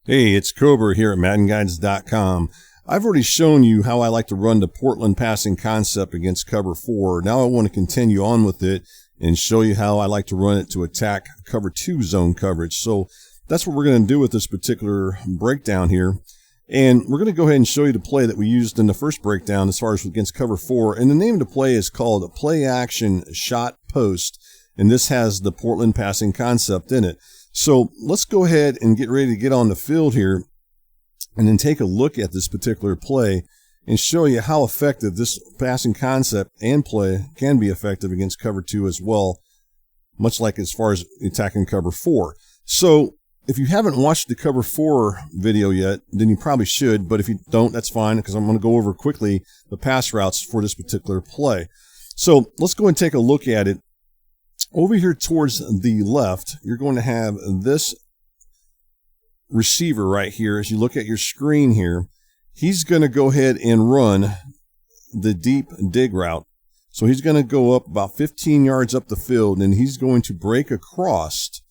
Hey, it's Cobra here at MaddenGuides.com. I've already shown you how I like to run the Portland passing concept against cover 4. Now I want to continue on with it and show you how I like to run it to attack cover 2 zone coverage. So that's what we're going to do with this particular breakdown here. And we're going to go ahead and show you the play that we used in the first breakdown as far as against cover 4. And the name of the play is called Play Action Shot Post. And this has the Portland passing concept in it. So let's go ahead and get ready to get on the field here and then take a look at this particular play and show you how effective this passing concept and play can be effective against cover 2 as well, much like as far as attacking cover 4. So if you haven't watched the cover 4 video yet, then you probably should, but if you don't, that's fine, because I'm going to go over quickly the pass routes for this particular play. So let's go and take a look at it. Over here towards the left, you're going to have this receiver right here. As you look at your screen here, he's going to go ahead and run the deep dig route. So he's going to go up about 15 yards up the field, and he's going to break across.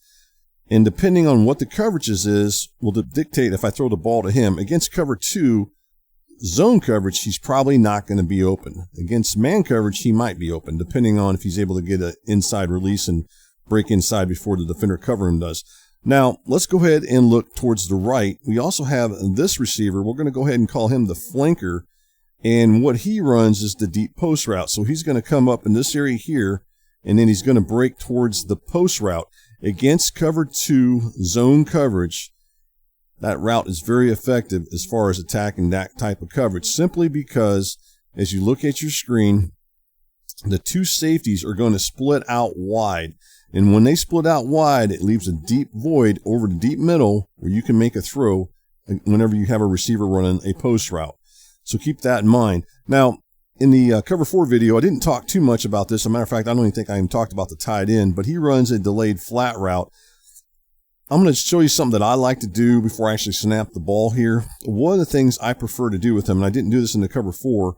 And depending on what the coverages is, will dictate if I throw the ball to him. Against cover 2, zone coverage, he's probably not going to be open. Against man coverage, he might be open, depending on if he's able to get an inside release and break inside before the defender cover him does. Now, let's go ahead and look towards the right. We also have this receiver. We're going to go ahead and call him the flanker. And what he runs is the deep post route. So he's going to come up in this area here, and then he's going to break towards the post route. Against cover 2 zone coverage, that route is very effective as far as attacking that type of coverage, simply because as you look at your screen, the two safeties are going to split out wide. And when they split out wide, it leaves a deep void over the deep middle where you can make a throw whenever you have a receiver running a post route. So keep that in mind. Now, in the cover 4 video, I didn't talk too much about this. As a matter of fact, I don't even think I even talked about the tight end, but he runs a delayed flat route. I'm going to show you something that I like to do before I actually snap the ball here. One of the things I prefer to do with him, and I didn't do this in the cover 4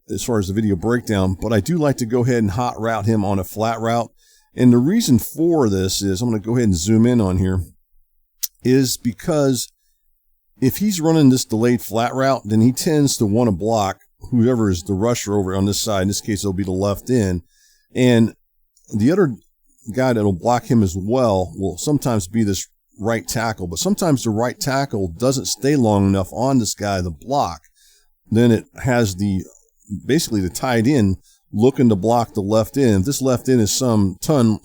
as far as the video breakdown, but I do like to go ahead and hot route him on a flat route. And the reason for this is, I'm going to go ahead and zoom in on here, is because if he's running this delayed flat route, then he tends to want to block whoever is the rusher over on this side. In this case, it'll be the left end. And the other guy that'll block him as well will sometimes be this right tackle, but sometimes the right tackle doesn't stay long enough on this guy to block. Then it has basically the tight end looking to block the left end. If this left end is some kind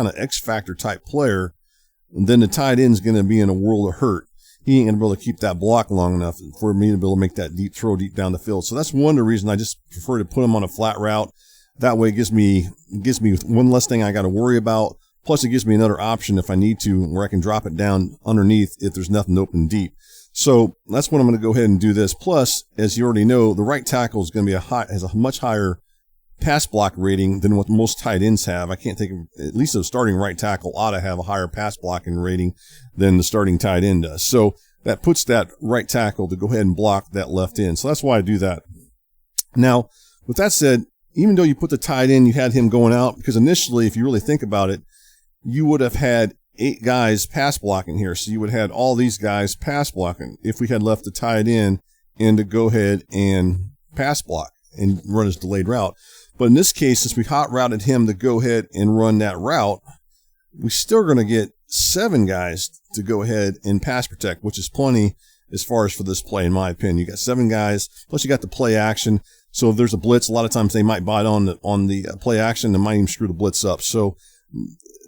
of X factor type player, then the tight end is going to be in a world of hurt. He ain't going to be able to keep that block long enough for me to be able to make that deep throw deep down the field. So that's one of the reasons I just prefer to put him on a flat route. That way it gives me one less thing I got to worry about. Plus it gives me another option if I need to, where I can drop it down underneath if there's nothing open deep. So that's when I'm going to go ahead and do this. Plus, as you already know, the right tackle is going to be has a much higher pass block rating than what most tight ends have. I can't think of, at least the starting right tackle ought to have a higher pass blocking rating than the starting tight end does. So that puts that right tackle to go ahead and block that left end. So that's why I do that. Now, with that said, even though you put the tight end, you had him going out, because initially, if you really think about it, you would have had 8 guys pass blocking here. So you would have had all these guys pass blocking if we had left the tight end in to go ahead and pass block and run his delayed route. But in this case, since we hot routed him to go ahead and run that route, we're still going to get 7 guys to go ahead and pass protect, which is plenty as far as for this play, in my opinion. You got 7 guys, plus you got the play action. So if there's a blitz, a lot of times they might bite on the play action and might even screw the blitz up. So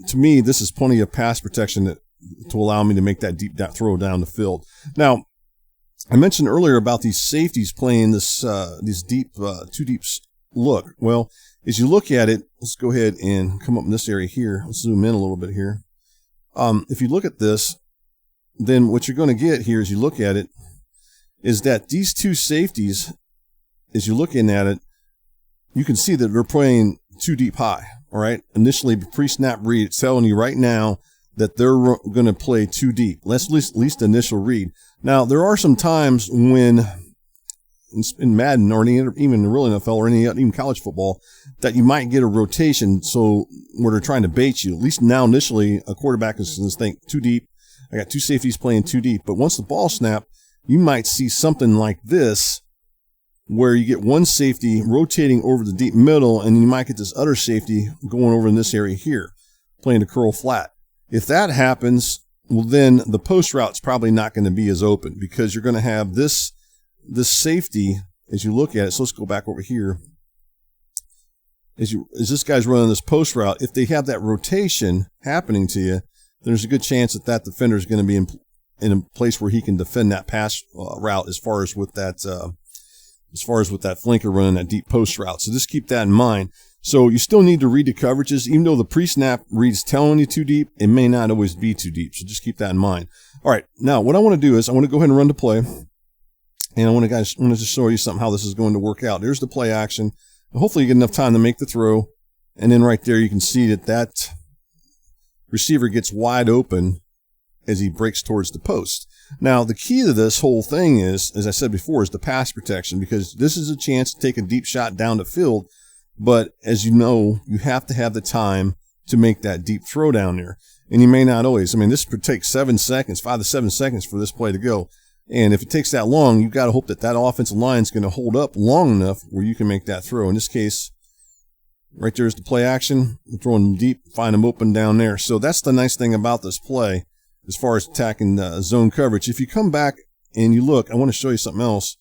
to me, this is plenty of pass protection to allow me to make that deep throw down the field. Now, I mentioned earlier about these safeties playing this deep, too deep look. Well, as you look at it, let's go ahead and come up in this area here. Let's zoom in a little bit here. If you look at this, then what you're going to get here as you look at it is that these two safeties, as you're looking at it, you can see that they're playing too deep high. All right. Initially, pre-snap read, it's telling you right now that they're going to play too deep. That's at least the initial read. Now, there are some times when in Madden or even the real NFL or even college football that you might get a rotation. So where they're trying to bait you, at least now initially, a quarterback is going to think too deep. I got two safeties playing too deep. But once the ball snap, you might see something like this, where you get one safety rotating over the deep middle, and you might get this other safety going over in this area here, playing the curl flat. If that happens, well, then the post route's probably not going to be as open, because you're going to have this safety as you look at it. So let's go back over here. As this guy's running this post route, if they have that rotation happening to you, there's a good chance that defender is going to be in a place where he can defend that pass route as far as with that flanker running that deep post route. So just keep that in mind. So you still need to read the coverages. Even though the pre-snap read's telling you too deep, it may not always be too deep. So just keep that in mind. All right, now what I want to do is I want to go ahead and run the play. And I want to just show you something how this is going to work out. There's the play action. Hopefully you get enough time to make the throw. And then right there you can see that receiver gets wide open as he breaks towards the post. Now, the key to this whole thing is, as I said before, is the pass protection, because this is a chance to take a deep shot down the field. But as you know, you have to have the time to make that deep throw down there. And you may not always. I mean, this could take 7 seconds, 5 to 7 seconds for this play to go. And if it takes that long, you've got to hope that offensive line is going to hold up long enough where you can make that throw. In this case, right there's the play action. We're throwing them deep, find them open down there. So that's the nice thing about this play as far as attacking zone coverage. If you come back and you look, I want to show you something else.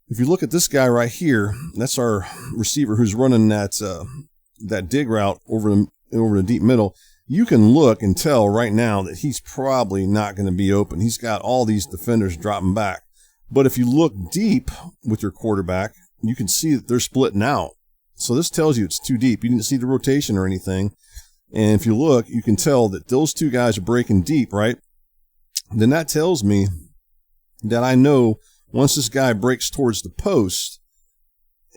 If you look at this guy right here, that's our receiver who's running that dig route over the deep middle. You can look and tell right now that he's probably not going to be open. He's got all these defenders dropping back. But if you look deep with your quarterback, you can see that they're splitting out. So this tells you it's too deep. You didn't see the rotation or anything. And if you look, you can tell that those two guys are breaking deep, right? Then that tells me that I know once this guy breaks towards the post,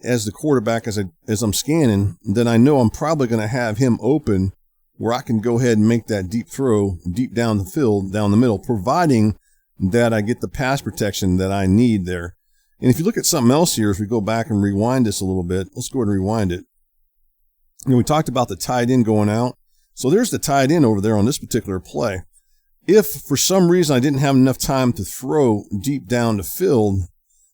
as the quarterback, as I'm scanning, then I know I'm probably going to have him open where I can go ahead and make that deep throw deep down the field, down the middle, providing that I get the pass protection that I need there. And if you look at something else here, if we go back and rewind this a little bit, let's go ahead and rewind it. We talked about the tight end going out. So there's the tight end over there on this particular play. If for some reason I didn't have enough time to throw deep down the field,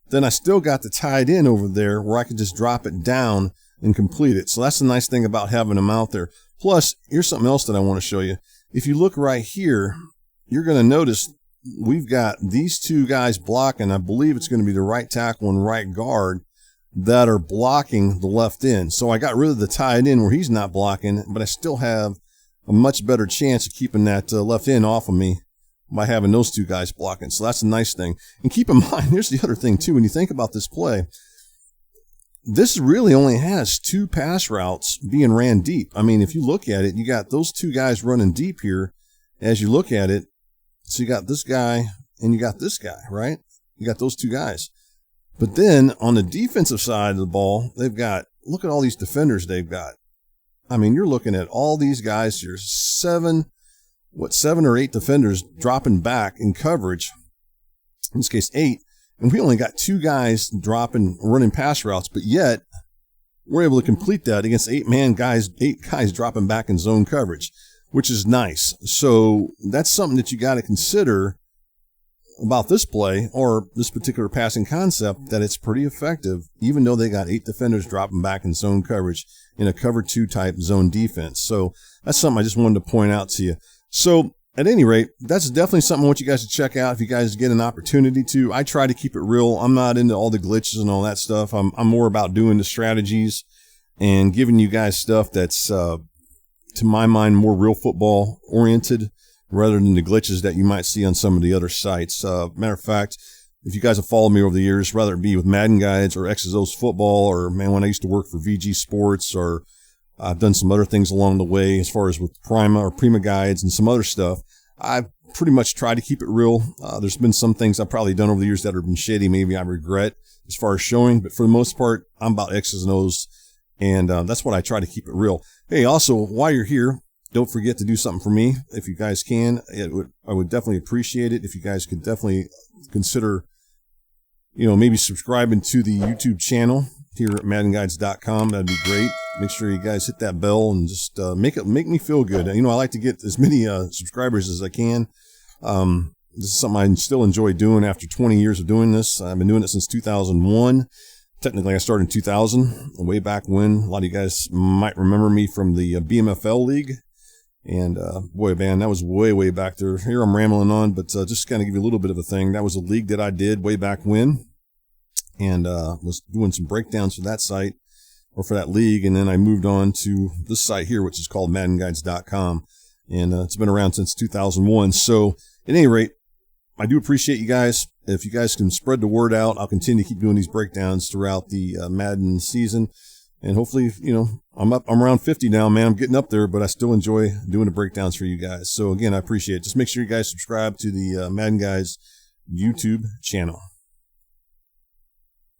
then I still got the tight end over there where I could just drop it down and complete it. So that's the nice thing about having them out there. Plus, here's something else that I want to show you. If you look right here, you're going to notice we've got these two guys blocking. I believe it's going to be the right tackle and right guard that are blocking the left end. So I got rid of the tight end where he's not blocking, but I still have a much better chance of keeping that left end off of me by having those two guys blocking. So that's a nice thing. And keep in mind, here's the other thing too. When you think about this play, this really only has 2 pass routes being ran deep. I mean, if you look at it, you got those 2 guys running deep here as you look at it. So you got this guy and you got this guy, right? You got those 2 guys. But then on the defensive side of the ball, they've got, look at all these defenders they've got. I mean, you're looking at all these guys here, 7 or 8 defenders dropping back in coverage. In this case, 8. And we only got 2 guys running pass routes, but yet we're able to complete that against 8 guys dropping back in zone coverage, which is nice. So that's something that you got to consider about this play or this particular passing concept, that it's pretty effective, even though they got 8 defenders dropping back in zone coverage in a cover 2 type zone defense. So that's something I just wanted to point out to you. So at any rate, that's definitely something I want you guys to check out if you guys get an opportunity to. I try to keep it real. I'm not into all the glitches and all that stuff. I'm more about doing the strategies and giving you guys stuff that's, to my mind, more real football oriented rather than the glitches that you might see on some of the other sites. Matter of fact, if you guys have followed me over the years, whether it be with Madden Guides or X's O's Football, or man, when I used to work for VG Sports, or I've done some other things along the way as far as with Prima Guides and some other stuff. I've pretty much tried to keep it real. There's been some things I've probably done over the years that have been shady, maybe I regret as far as showing, but for the most part, I'm about X's and O's, and that's what I try to keep it real. Hey, also, while you're here, don't forget to do something for me if you guys can. I would definitely appreciate it if you guys could definitely consider, maybe subscribing to the YouTube channel here at MaddenGuides.com. That'd be great. Make sure you guys hit that bell and just make me feel good. You know, I like to get as many subscribers as I can. This is something I still enjoy doing after 20 years of doing this. I've been doing it since 2001. Technically, I started in 2000, way back when. A lot of you guys might remember me from the BMFL League. And boy, man, that was way back there. Here I'm rambling on, but just kind of give you a little bit of a thing. That was a league that I did way back when, and was doing some breakdowns for that site, or for that league. And then I moved on to this site here, which is called MaddenGuides.com. And it's been around since 2001. So at any rate, I do appreciate you guys. If you guys can spread the word out, I'll continue to keep doing these breakdowns throughout the Madden season. And hopefully, you know, I'm around 50 now, man. I'm getting up there, but I still enjoy doing the breakdowns for you guys. So again, I appreciate it. Just make sure you guys subscribe to the Madden Guys YouTube channel.